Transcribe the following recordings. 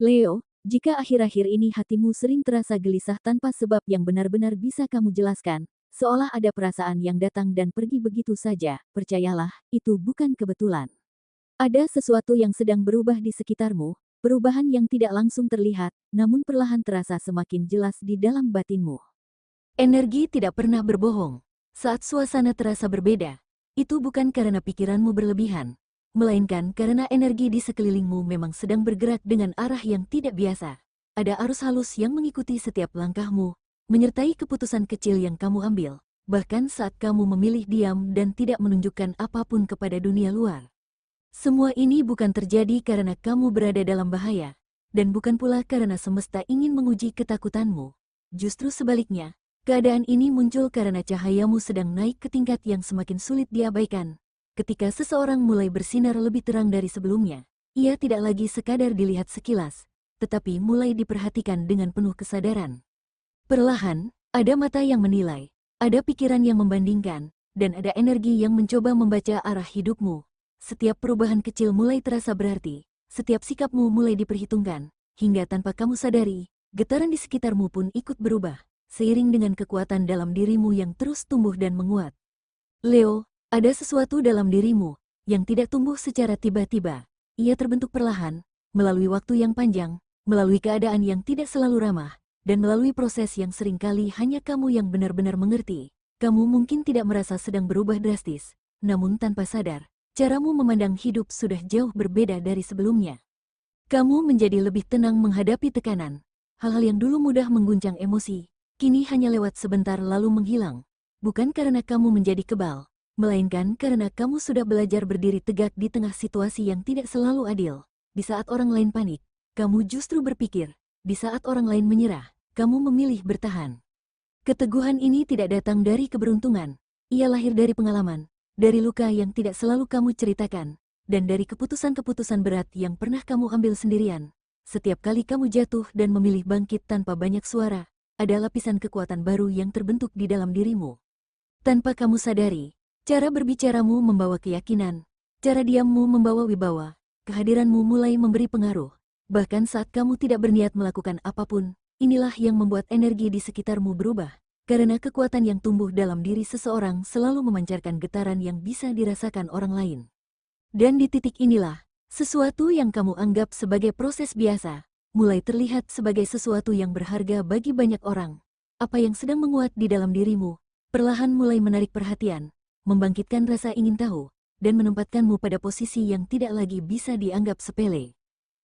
Leo, jika akhir-akhir ini hatimu sering terasa gelisah tanpa sebab yang benar-benar bisa kamu jelaskan, seolah ada perasaan yang datang dan pergi begitu saja, percayalah, itu bukan kebetulan. Ada sesuatu yang sedang berubah di sekitarmu, perubahan yang tidak langsung terlihat, namun perlahan terasa semakin jelas di dalam batinmu. Energi tidak pernah berbohong. Saat suasana terasa berbeda, itu bukan karena pikiranmu berlebihan, melainkan karena energi di sekelilingmu memang sedang bergerak dengan arah yang tidak biasa. Ada arus halus yang mengikuti setiap langkahmu, menyertai keputusan kecil yang kamu ambil, bahkan saat kamu memilih diam dan tidak menunjukkan apapun kepada dunia luar. Semua ini bukan terjadi karena kamu berada dalam bahaya, dan bukan pula karena semesta ingin menguji ketakutanmu. Justru sebaliknya, keadaan ini muncul karena cahayamu sedang naik ke tingkat yang semakin sulit diabaikan. Ketika seseorang mulai bersinar lebih terang dari sebelumnya, ia tidak lagi sekadar dilihat sekilas, tetapi mulai diperhatikan dengan penuh kesadaran. Perlahan, ada mata yang menilai, ada pikiran yang membandingkan, dan ada energi yang mencoba membaca arah hidupmu. Setiap perubahan kecil mulai terasa berarti, setiap sikapmu mulai diperhitungkan, hingga tanpa kamu sadari, getaran di sekitarmu pun ikut berubah, seiring dengan kekuatan dalam dirimu yang terus tumbuh dan menguat. Leo, ada sesuatu dalam dirimu yang tidak tumbuh secara tiba-tiba. Ia terbentuk perlahan, melalui waktu yang panjang, melalui keadaan yang tidak selalu ramah, dan melalui proses yang seringkali hanya kamu yang benar-benar mengerti. Kamu mungkin tidak merasa sedang berubah drastis, namun tanpa sadar, caramu memandang hidup sudah jauh berbeda dari sebelumnya. Kamu menjadi lebih tenang menghadapi tekanan. Hal-hal yang dulu mudah mengguncang emosi, kini hanya lewat sebentar lalu menghilang. Bukan karena kamu menjadi kebal, melainkan karena kamu sudah belajar berdiri tegak di tengah situasi yang tidak selalu adil. Di saat orang lain panik, kamu justru berpikir. Di saat orang lain menyerah, kamu memilih bertahan. Keteguhan ini tidak datang dari keberuntungan. Ia lahir dari pengalaman, dari luka yang tidak selalu kamu ceritakan, dan dari keputusan-keputusan berat yang pernah kamu ambil sendirian. Setiap kali kamu jatuh dan memilih bangkit tanpa banyak suara, ada lapisan kekuatan baru yang terbentuk di dalam dirimu. Tanpa kamu sadari, cara berbicaramu membawa keyakinan, cara diammu membawa wibawa, kehadiranmu mulai memberi pengaruh. Bahkan saat kamu tidak berniat melakukan apapun, inilah yang membuat energi di sekitarmu berubah. Karena kekuatan yang tumbuh dalam diri seseorang selalu memancarkan getaran yang bisa dirasakan orang lain. Dan di titik inilah, sesuatu yang kamu anggap sebagai proses biasa, mulai terlihat sebagai sesuatu yang berharga bagi banyak orang. Apa yang sedang menguat di dalam dirimu, perlahan mulai menarik perhatian, membangkitkan rasa ingin tahu, dan menempatkanmu pada posisi yang tidak lagi bisa dianggap sepele.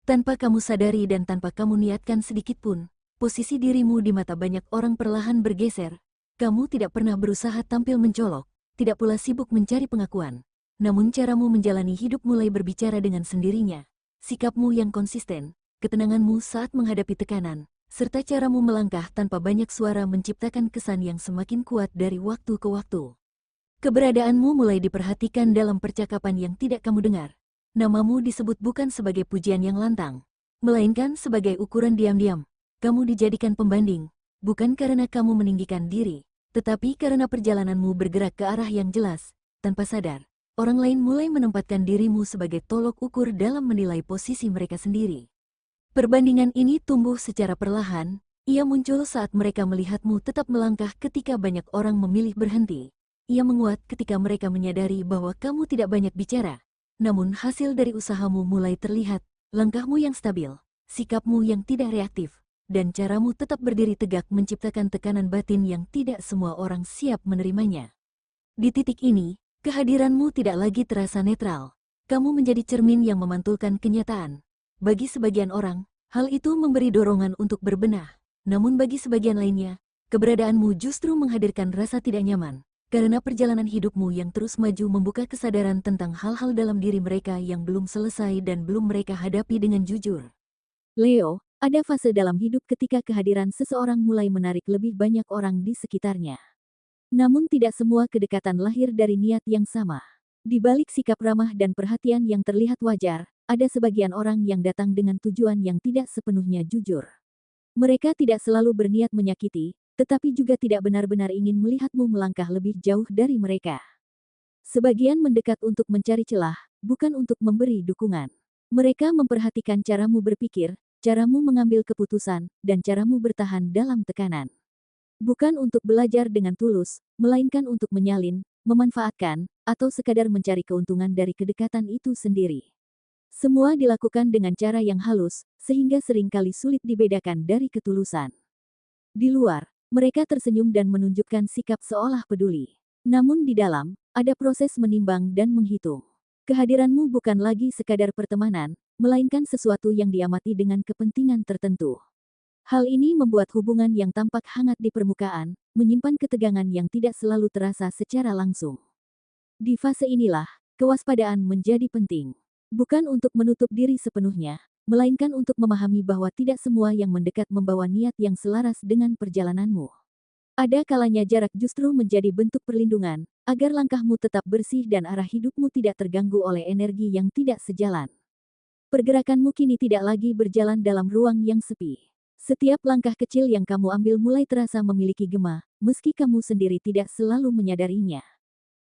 Tanpa kamu sadari dan tanpa kamu niatkan sedikitpun, posisi dirimu di mata banyak orang perlahan bergeser. Kamu tidak pernah berusaha tampil mencolok, tidak pula sibuk mencari pengakuan. Namun caramu menjalani hidup mulai berbicara dengan sendirinya. Sikapmu yang konsisten, ketenanganmu saat menghadapi tekanan, serta caramu melangkah tanpa banyak suara menciptakan kesan yang semakin kuat dari waktu ke waktu. Keberadaanmu mulai diperhatikan dalam percakapan yang tidak kamu dengar. Namamu disebut bukan sebagai pujian yang lantang, melainkan sebagai ukuran diam-diam. Kamu dijadikan pembanding, bukan karena kamu meninggikan diri, tetapi karena perjalananmu bergerak ke arah yang jelas. Tanpa sadar, orang lain mulai menempatkan dirimu sebagai tolok ukur dalam menilai posisi mereka sendiri. Perbandingan ini tumbuh secara perlahan, ia muncul saat mereka melihatmu tetap melangkah ketika banyak orang memilih berhenti. Ia menguat ketika mereka menyadari bahwa kamu tidak banyak bicara, namun hasil dari usahamu mulai terlihat, langkahmu yang stabil, sikapmu yang tidak reaktif, dan caramu tetap berdiri tegak menciptakan tekanan batin yang tidak semua orang siap menerimanya. Di titik ini, kehadiranmu tidak lagi terasa netral. Kamu menjadi cermin yang memantulkan kenyataan. Bagi sebagian orang, hal itu memberi dorongan untuk berbenah. Namun bagi sebagian lainnya, keberadaanmu justru menghadirkan rasa tidak nyaman. Karena perjalanan hidupmu yang terus maju membuka kesadaran tentang hal-hal dalam diri mereka yang belum selesai dan belum mereka hadapi dengan jujur. Leo, ada fase dalam hidup ketika kehadiran seseorang mulai menarik lebih banyak orang di sekitarnya. Namun tidak semua kedekatan lahir dari niat yang sama. Di balik sikap ramah dan perhatian yang terlihat wajar, ada sebagian orang yang datang dengan tujuan yang tidak sepenuhnya jujur. Mereka tidak selalu berniat menyakiti, tetapi juga tidak benar-benar ingin melihatmu melangkah lebih jauh dari mereka. Sebagian mendekat untuk mencari celah, bukan untuk memberi dukungan. Mereka memperhatikan caramu berpikir, caramu mengambil keputusan, dan caramu bertahan dalam tekanan. Bukan untuk belajar dengan tulus, melainkan untuk menyalin, memanfaatkan, atau sekadar mencari keuntungan dari kedekatan itu sendiri. Semua dilakukan dengan cara yang halus, sehingga seringkali sulit dibedakan dari ketulusan. Di luar, mereka tersenyum dan menunjukkan sikap seolah peduli. Namun di dalam, ada proses menimbang dan menghitung. Kehadiranmu bukan lagi sekadar pertemanan, melainkan sesuatu yang diamati dengan kepentingan tertentu. Hal ini membuat hubungan yang tampak hangat di permukaan, menyimpan ketegangan yang tidak selalu terasa secara langsung. Di fase inilah, kewaspadaan menjadi penting. Bukan untuk menutup diri sepenuhnya, melainkan untuk memahami bahwa tidak semua yang mendekat membawa niat yang selaras dengan perjalananmu. Ada kalanya jarak justru menjadi bentuk perlindungan, agar langkahmu tetap bersih dan arah hidupmu tidak terganggu oleh energi yang tidak sejalan. Pergerakanmu kini tidak lagi berjalan dalam ruang yang sepi. Setiap langkah kecil yang kamu ambil mulai terasa memiliki gema, meski kamu sendiri tidak selalu menyadarinya.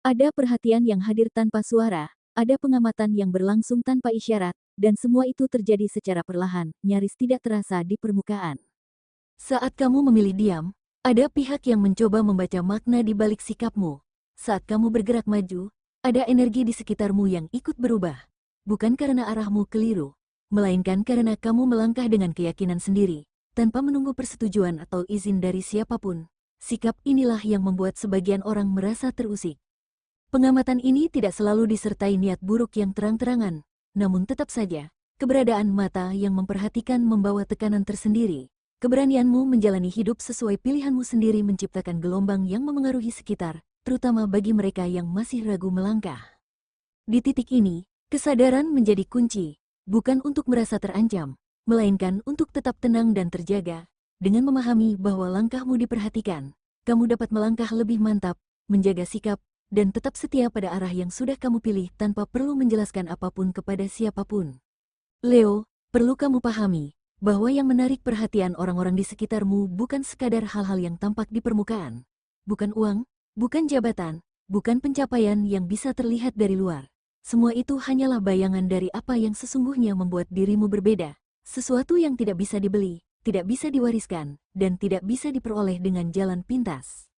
Ada perhatian yang hadir tanpa suara, ada pengamatan yang berlangsung tanpa isyarat, dan semua itu terjadi secara perlahan, nyaris tidak terasa di permukaan. Saat kamu memilih diam, ada pihak yang mencoba membaca makna di balik sikapmu. Saat kamu bergerak maju, ada energi di sekitarmu yang ikut berubah. Bukan karena arahmu keliru, melainkan karena kamu melangkah dengan keyakinan sendiri, tanpa menunggu persetujuan atau izin dari siapapun. Sikap inilah yang membuat sebagian orang merasa terusik. Pengamatan ini tidak selalu disertai niat buruk yang terang-terangan, namun tetap saja, keberadaan mata yang memperhatikan membawa tekanan tersendiri. Keberanianmu menjalani hidup sesuai pilihanmu sendiri menciptakan gelombang yang memengaruhi sekitar, terutama bagi mereka yang masih ragu melangkah. Di titik ini, kesadaran menjadi kunci, bukan untuk merasa terancam, melainkan untuk tetap tenang dan terjaga. Dengan memahami bahwa langkahmu diperhatikan, kamu dapat melangkah lebih mantap, menjaga sikap, dan tetap setia pada arah yang sudah kamu pilih tanpa perlu menjelaskan apapun kepada siapapun. Leo, perlu kamu pahami bahwa yang menarik perhatian orang-orang di sekitarmu bukan sekadar hal-hal yang tampak di permukaan. Bukan uang, bukan jabatan, bukan pencapaian yang bisa terlihat dari luar. Semua itu hanyalah bayangan dari apa yang sesungguhnya membuat dirimu berbeda. Sesuatu yang tidak bisa dibeli, tidak bisa diwariskan, dan tidak bisa diperoleh dengan jalan pintas.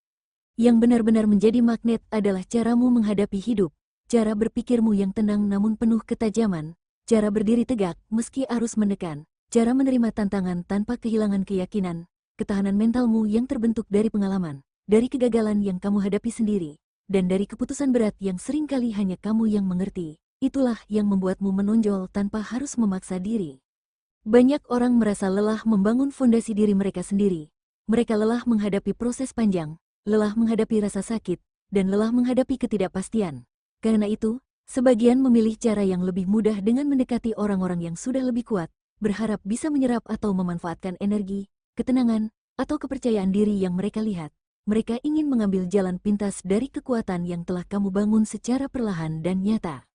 Yang benar-benar menjadi magnet adalah caramu menghadapi hidup, cara berpikirmu yang tenang namun penuh ketajaman, cara berdiri tegak meski arus menekan, cara menerima tantangan tanpa kehilangan keyakinan, ketahanan mentalmu yang terbentuk dari pengalaman, dari kegagalan yang kamu hadapi sendiri, dan dari keputusan berat yang seringkali hanya kamu yang mengerti. Itulah yang membuatmu menonjol tanpa harus memaksa diri. Banyak orang merasa lelah membangun fondasi diri mereka sendiri. Mereka lelah menghadapi proses panjang, lelah menghadapi rasa sakit, dan lelah menghadapi ketidakpastian. Karena itu, sebagian memilih cara yang lebih mudah dengan mendekati orang-orang yang sudah lebih kuat, berharap bisa menyerap atau memanfaatkan energi, ketenangan, atau kepercayaan diri yang mereka lihat. Mereka ingin mengambil jalan pintas dari kekuatan yang telah kamu bangun secara perlahan dan nyata.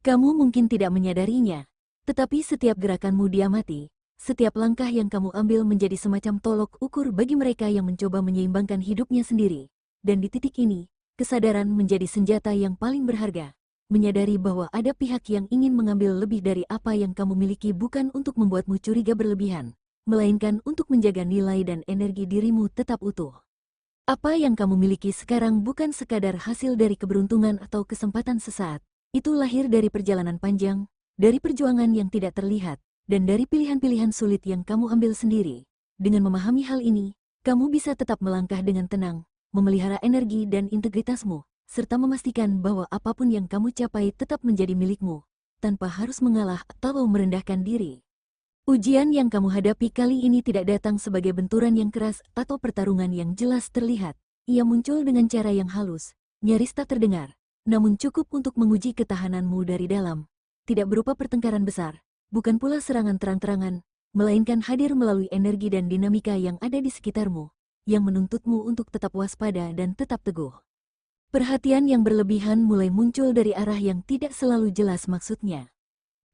Kamu mungkin tidak menyadarinya, tetapi setiap gerakanmu diamati, setiap langkah yang kamu ambil menjadi semacam tolok ukur bagi mereka yang mencoba menyeimbangkan hidupnya sendiri. Dan di titik ini, kesadaran menjadi senjata yang paling berharga. Menyadari bahwa ada pihak yang ingin mengambil lebih dari apa yang kamu miliki bukan untuk membuatmu curiga berlebihan, melainkan untuk menjaga nilai dan energi dirimu tetap utuh. Apa yang kamu miliki sekarang bukan sekadar hasil dari keberuntungan atau kesempatan sesaat. Itu lahir dari perjalanan panjang, dari perjuangan yang tidak terlihat, dan dari pilihan-pilihan sulit yang kamu ambil sendiri. Dengan memahami hal ini, kamu bisa tetap melangkah dengan tenang, memelihara energi dan integritasmu, serta memastikan bahwa apapun yang kamu capai tetap menjadi milikmu, tanpa harus mengalah atau merendahkan diri. Ujian yang kamu hadapi kali ini tidak datang sebagai benturan yang keras atau pertarungan yang jelas terlihat. Ia muncul dengan cara yang halus, nyaris tak terdengar, namun cukup untuk menguji ketahananmu dari dalam. Tidak berupa pertengkaran besar, bukan pula serangan terang-terangan, melainkan hadir melalui energi dan dinamika yang ada di sekitarmu, yang menuntutmu untuk tetap waspada dan tetap teguh. Perhatian yang berlebihan mulai muncul dari arah yang tidak selalu jelas maksudnya.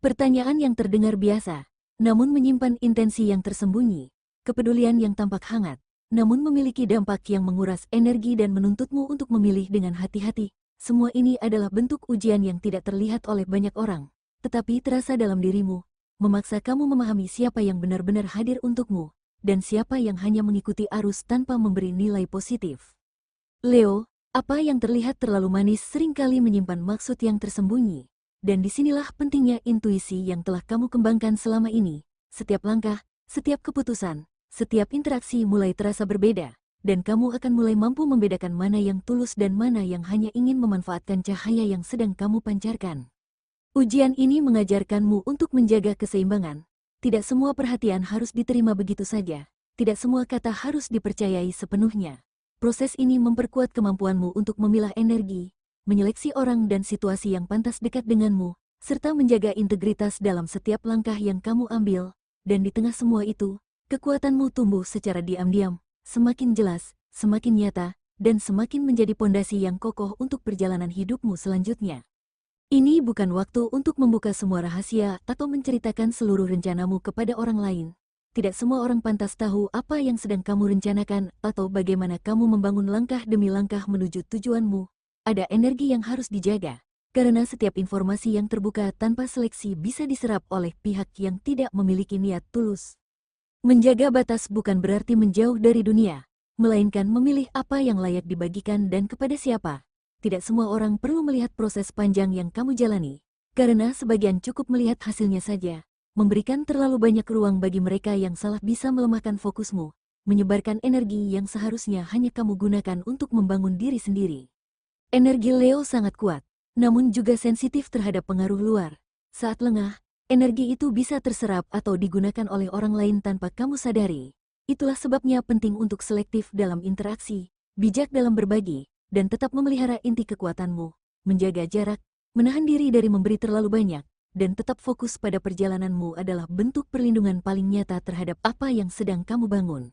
Pertanyaan yang terdengar biasa, namun menyimpan intensi yang tersembunyi. Kepedulian yang tampak hangat, namun memiliki dampak yang menguras energi dan menuntutmu untuk memilih dengan hati-hati. Semua ini adalah bentuk ujian yang tidak terlihat oleh banyak orang, tetapi terasa dalam dirimu. memaksa kamu memahami siapa yang benar-benar hadir untukmu, dan siapa yang hanya mengikuti arus tanpa memberi nilai positif. Leo, apa yang terlihat terlalu manis seringkali menyimpan maksud yang tersembunyi, dan disinilah pentingnya intuisi yang telah kamu kembangkan selama ini. Setiap langkah, setiap keputusan, setiap interaksi mulai terasa berbeda, dan kamu akan mulai mampu membedakan mana yang tulus dan mana yang hanya ingin memanfaatkan cahaya yang sedang kamu pancarkan. Ujian ini mengajarkanmu untuk menjaga keseimbangan. Tidak semua perhatian harus diterima begitu saja. Tidak semua kata harus dipercayai sepenuhnya. Proses ini memperkuat kemampuanmu untuk memilah energi, menyeleksi orang dan situasi yang pantas dekat denganmu, serta menjaga integritas dalam setiap langkah yang kamu ambil. Dan di tengah semua itu, kekuatanmu tumbuh secara diam-diam, semakin jelas, semakin nyata, dan semakin menjadi pondasi yang kokoh untuk perjalanan hidupmu selanjutnya. Ini bukan waktu untuk membuka semua rahasia atau menceritakan seluruh rencanamu kepada orang lain. Tidak semua orang pantas tahu apa yang sedang kamu rencanakan atau bagaimana kamu membangun langkah demi langkah menuju tujuanmu. Ada energi yang harus dijaga, karena setiap informasi yang terbuka tanpa seleksi bisa diserap oleh pihak yang tidak memiliki niat tulus. Menjaga batas bukan berarti menjauh dari dunia, melainkan memilih apa yang layak dibagikan dan kepada siapa. Tidak semua orang perlu melihat proses panjang yang kamu jalani, karena sebagian cukup melihat hasilnya saja. Memberikan terlalu banyak ruang bagi mereka yang salah bisa melemahkan fokusmu, menyebarkan energi yang seharusnya hanya kamu gunakan untuk membangun diri sendiri. Energi Leo sangat kuat, namun juga sensitif terhadap pengaruh luar. Saat lengah, energi itu bisa terserap atau digunakan oleh orang lain tanpa kamu sadari. Itulah sebabnya penting untuk selektif dalam interaksi, bijak dalam berbagi, dan tetap memelihara inti kekuatanmu, menjaga jarak, menahan diri dari memberi terlalu banyak, dan tetap fokus pada perjalananmu adalah bentuk perlindungan paling nyata terhadap apa yang sedang kamu bangun.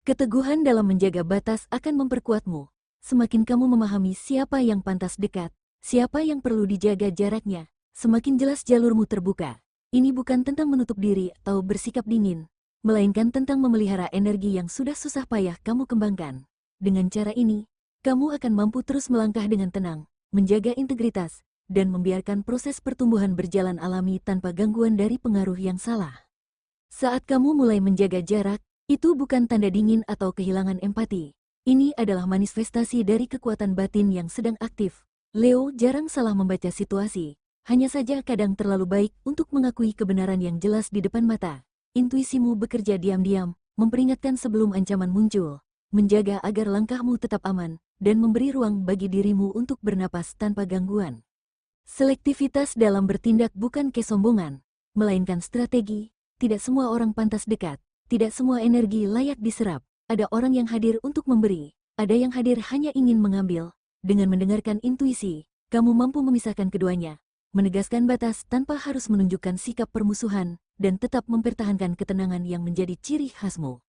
Keteguhan dalam menjaga batas akan memperkuatmu. Semakin kamu memahami siapa yang pantas dekat, siapa yang perlu dijaga jaraknya, semakin jelas jalurmu terbuka. Ini bukan tentang menutup diri atau bersikap dingin, melainkan tentang memelihara energi yang sudah susah payah kamu kembangkan. Dengan cara ini, kamu akan mampu terus melangkah dengan tenang, menjaga integritas, dan membiarkan proses pertumbuhan berjalan alami tanpa gangguan dari pengaruh yang salah. Saat kamu mulai menjaga jarak, itu bukan tanda dingin atau kehilangan empati. Ini adalah manifestasi dari kekuatan batin yang sedang aktif. Leo jarang salah membaca situasi, hanya saja kadang terlalu baik untuk mengakui kebenaran yang jelas di depan mata. Intuisimu bekerja diam-diam, memperingatkan sebelum ancaman muncul, menjaga agar langkahmu tetap aman, dan memberi ruang bagi dirimu untuk bernapas tanpa gangguan. Selektivitas dalam bertindak bukan kesombongan, melainkan strategi. Tidak semua orang pantas dekat, tidak semua energi layak diserap. Ada orang yang hadir untuk memberi, ada yang hadir hanya ingin mengambil. Dengan mendengarkan intuisi, kamu mampu memisahkan keduanya, menegaskan batas tanpa harus menunjukkan sikap permusuhan, dan tetap mempertahankan ketenangan yang menjadi ciri khasmu.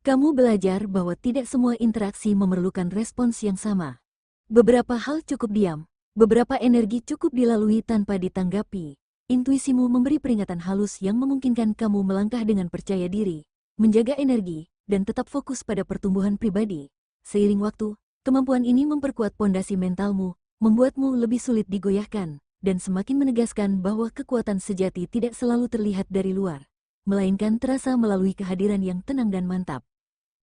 Kamu belajar bahwa tidak semua interaksi memerlukan respons yang sama. Beberapa hal cukup diam, beberapa energi cukup dilalui tanpa ditanggapi. Intuisimu memberi peringatan halus yang memungkinkan kamu melangkah dengan percaya diri, menjaga energi, dan tetap fokus pada pertumbuhan pribadi. Seiring waktu, kemampuan ini memperkuat pondasi mentalmu, membuatmu lebih sulit digoyahkan, dan semakin menegaskan bahwa kekuatan sejati tidak selalu terlihat dari luar, melainkan terasa melalui kehadiran yang tenang dan mantap.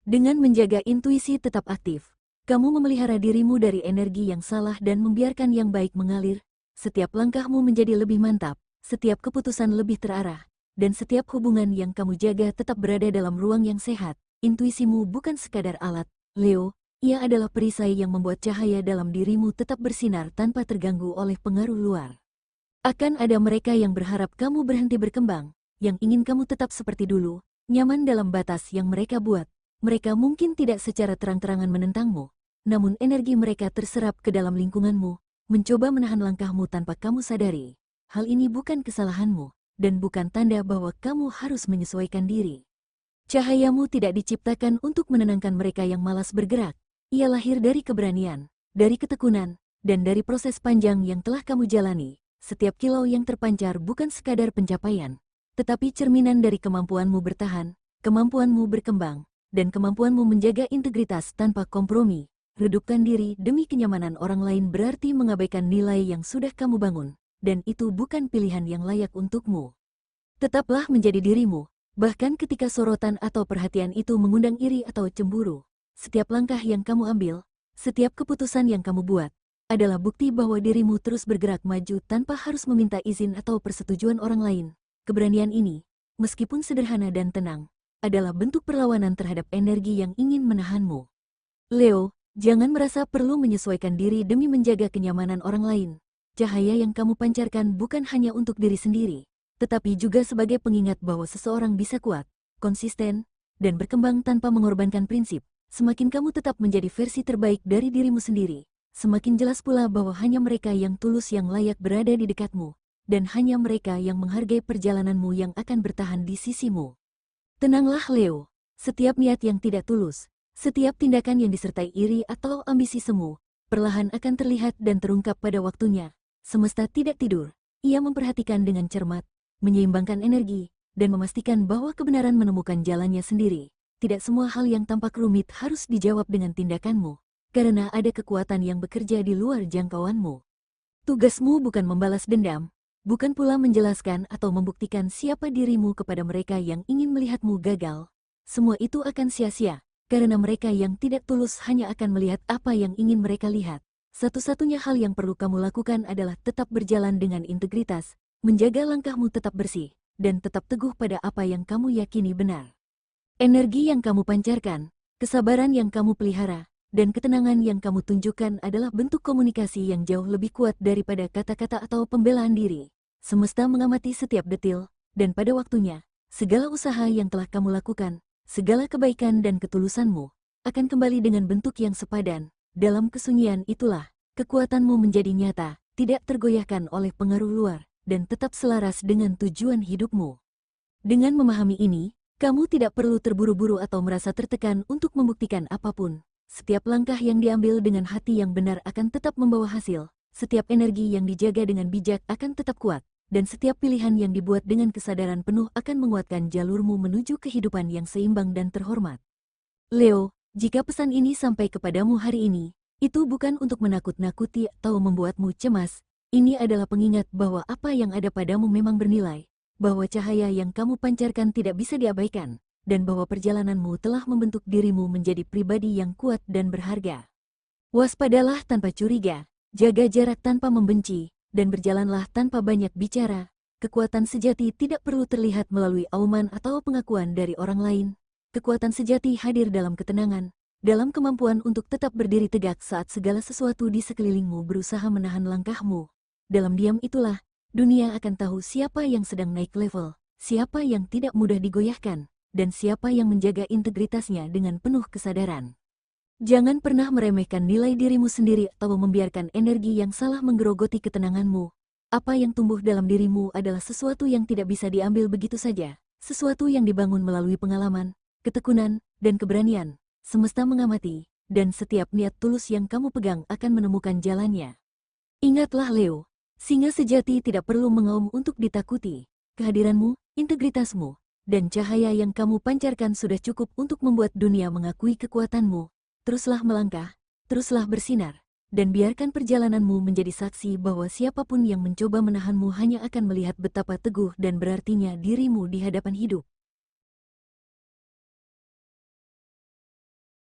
Dengan menjaga intuisi tetap aktif, kamu memelihara dirimu dari energi yang salah dan membiarkan yang baik mengalir. Setiap langkahmu menjadi lebih mantap, setiap keputusan lebih terarah, dan setiap hubungan yang kamu jaga tetap berada dalam ruang yang sehat. Intuisimu bukan sekadar alat, Leo, ia adalah perisai yang membuat cahaya dalam dirimu tetap bersinar tanpa terganggu oleh pengaruh luar. Akan ada mereka yang berharap kamu berhenti berkembang, yang ingin kamu tetap seperti dulu, nyaman dalam batas yang mereka buat. Mereka mungkin tidak secara terang-terangan menentangmu, namun energi mereka terserap ke dalam lingkunganmu, mencoba menahan langkahmu tanpa kamu sadari. Hal ini bukan kesalahanmu, dan bukan tanda bahwa kamu harus menyesuaikan diri. Cahayamu tidak diciptakan untuk menenangkan mereka yang malas bergerak. Ia lahir dari keberanian, dari ketekunan, dan dari proses panjang yang telah kamu jalani. Setiap kilau yang terpancar bukan sekadar pencapaian, tetapi cerminan dari kemampuanmu bertahan, kemampuanmu berkembang, dan kemampuanmu menjaga integritas tanpa kompromi. Redupkan diri demi kenyamanan orang lain berarti mengabaikan nilai yang sudah kamu bangun, dan itu bukan pilihan yang layak untukmu. Tetaplah menjadi dirimu, bahkan ketika sorotan atau perhatian itu mengundang iri atau cemburu. Setiap langkah yang kamu ambil, setiap keputusan yang kamu buat, adalah bukti bahwa dirimu terus bergerak maju tanpa harus meminta izin atau persetujuan orang lain. Keberanian ini, meskipun sederhana dan tenang, adalah bentuk perlawanan terhadap energi yang ingin menahanmu. Leo, jangan merasa perlu menyesuaikan diri demi menjaga kenyamanan orang lain. Cahaya yang kamu pancarkan bukan hanya untuk diri sendiri, tetapi juga sebagai pengingat bahwa seseorang bisa kuat, konsisten, dan berkembang tanpa mengorbankan prinsip. Semakin kamu tetap menjadi versi terbaik dari dirimu sendiri, semakin jelas pula bahwa hanya mereka yang tulus yang layak berada di dekatmu, dan hanya mereka yang menghargai perjalananmu yang akan bertahan di sisimu. Tenanglah Leo, setiap niat yang tidak tulus, setiap tindakan yang disertai iri atau ambisi semu, perlahan akan terlihat dan terungkap pada waktunya. Semesta tidak tidur, ia memperhatikan dengan cermat, menyeimbangkan energi, dan memastikan bahwa kebenaran menemukan jalannya sendiri. Tidak semua hal yang tampak rumit harus dijawab dengan tindakanmu, karena ada kekuatan yang bekerja di luar jangkauanmu. Tugasmu bukan membalas dendam, bukan pula menjelaskan atau membuktikan siapa dirimu kepada mereka yang ingin melihatmu gagal. Semua itu akan sia-sia, karena mereka yang tidak tulus hanya akan melihat apa yang ingin mereka lihat. Satu-satunya hal yang perlu kamu lakukan adalah tetap berjalan dengan integritas, menjaga langkahmu tetap bersih, dan tetap teguh pada apa yang kamu yakini benar. Energi yang kamu pancarkan, kesabaran yang kamu pelihara, dan ketenangan yang kamu tunjukkan adalah bentuk komunikasi yang jauh lebih kuat daripada kata-kata atau pembelaan diri. Semesta mengamati setiap detil, dan pada waktunya, segala usaha yang telah kamu lakukan, segala kebaikan dan ketulusanmu, akan kembali dengan bentuk yang sepadan. Dalam kesunyian itulah, kekuatanmu menjadi nyata, tidak tergoyahkan oleh pengaruh luar, dan tetap selaras dengan tujuan hidupmu. Dengan memahami ini, kamu tidak perlu terburu-buru atau merasa tertekan untuk membuktikan apapun. Setiap langkah yang diambil dengan hati yang benar akan tetap membawa hasil. Setiap energi yang dijaga dengan bijak akan tetap kuat. Dan setiap pilihan yang dibuat dengan kesadaran penuh akan menguatkan jalurmu menuju kehidupan yang seimbang dan terhormat. Leo, jika pesan ini sampai kepadamu hari ini, itu bukan untuk menakut-nakuti atau membuatmu cemas. Ini adalah pengingat bahwa apa yang ada padamu memang bernilai, bahwa cahaya yang kamu pancarkan tidak bisa diabaikan, dan bahwa perjalananmu telah membentuk dirimu menjadi pribadi yang kuat dan berharga. Waspadalah tanpa curiga, jaga jarak tanpa membenci, dan berjalanlah tanpa banyak bicara. Kekuatan sejati tidak perlu terlihat melalui auman atau pengakuan dari orang lain. Kekuatan sejati hadir dalam ketenangan, dalam kemampuan untuk tetap berdiri tegak saat segala sesuatu di sekelilingmu berusaha menahan langkahmu. Dalam diam itulah, dunia akan tahu siapa yang sedang naik level, siapa yang tidak mudah digoyahkan, dan siapa yang menjaga integritasnya dengan penuh kesadaran. Jangan pernah meremehkan nilai dirimu sendiri atau membiarkan energi yang salah menggerogoti ketenanganmu. Apa yang tumbuh dalam dirimu adalah sesuatu yang tidak bisa diambil begitu saja, sesuatu yang dibangun melalui pengalaman, ketekunan, dan keberanian. Semesta mengamati, dan setiap niat tulus yang kamu pegang akan menemukan jalannya. Ingatlah Leo, singa sejati tidak perlu mengaum untuk ditakuti. Kehadiranmu, integritasmu, dan cahaya yang kamu pancarkan sudah cukup untuk membuat dunia mengakui kekuatanmu. Teruslah melangkah, teruslah bersinar, dan biarkan perjalananmu menjadi saksi bahwa siapapun yang mencoba menahanmu hanya akan melihat betapa teguh dan berartinya dirimu di hadapan hidup.